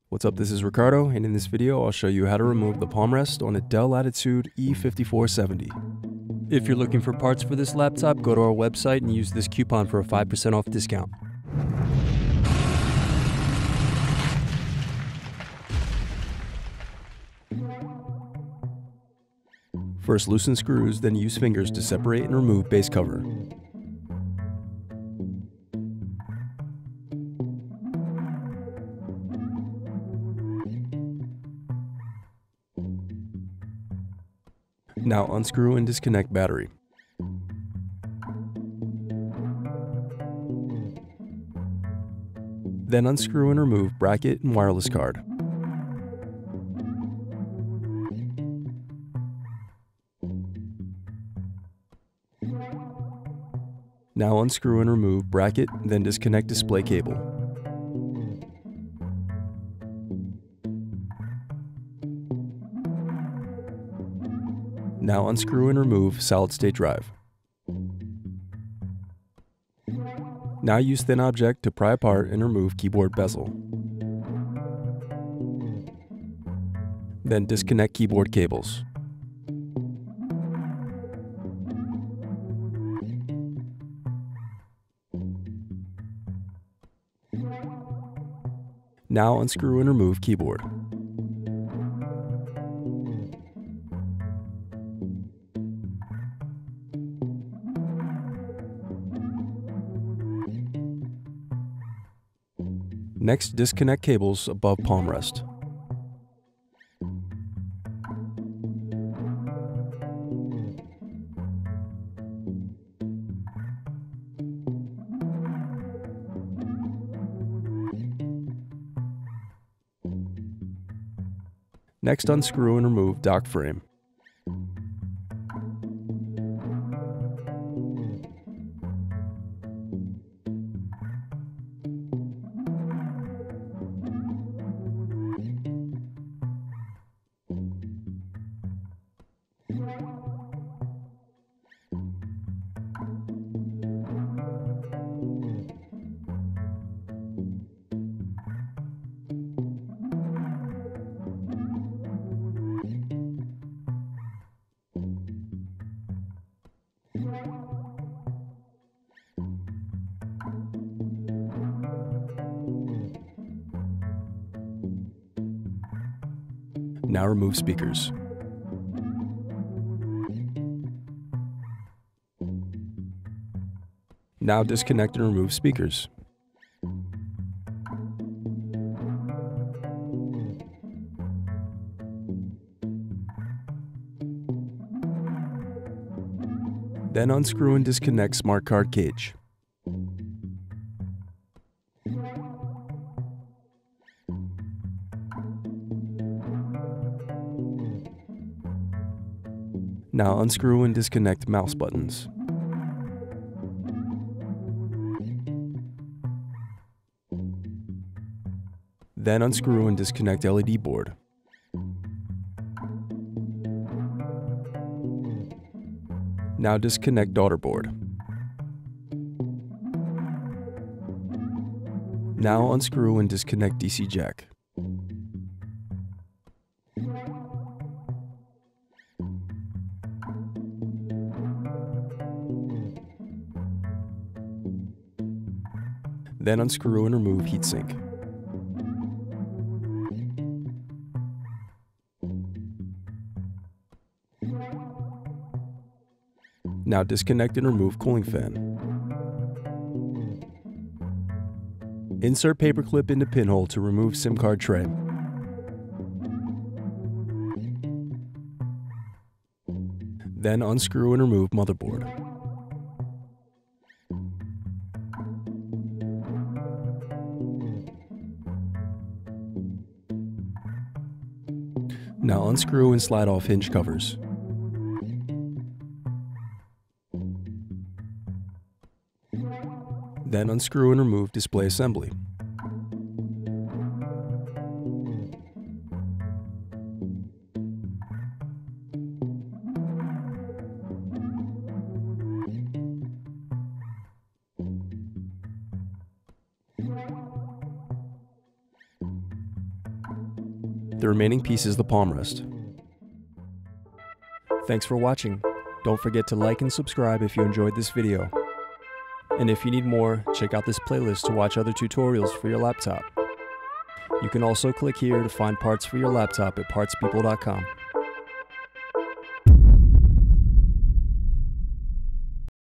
What's up, this is Ricardo, and in this video I'll show you how to remove the Palmrest on a Dell Latitude E5470. If you're looking for parts for this laptop, go to our website and use this coupon for a 5% off discount. First loosen screws, then use fingers to separate and remove base cover. Now unscrew and disconnect battery. Then unscrew and remove bracket and wireless card. Now unscrew and remove bracket, then disconnect display cable. Now unscrew and remove solid-state drive. Now use thin object to pry apart and remove keyboard bezel. Then disconnect keyboard cables. Now unscrew and remove keyboard. Next, disconnect cables above Palmrest. Next, unscrew and remove dock frame. Now remove speakers. Now disconnect and remove speakers. Then unscrew and disconnect smart card cage. Now unscrew and disconnect mouse buttons. Then unscrew and disconnect LED board. Now disconnect daughter board. Now unscrew and disconnect DC jack. Then unscrew and remove heatsink. Now disconnect and remove cooling fan. Insert paperclip into pinhole to remove SIM card tray. Then unscrew and remove motherboard. Now unscrew and slide off hinge covers. Then unscrew and remove display assembly. The remaining piece is the palmrest. Thanks for watching. Don't forget to like and subscribe if you enjoyed this video. And if you need more, check out this playlist to watch other tutorials for your laptop. You can also click here to find parts for your laptop at partspeople.com.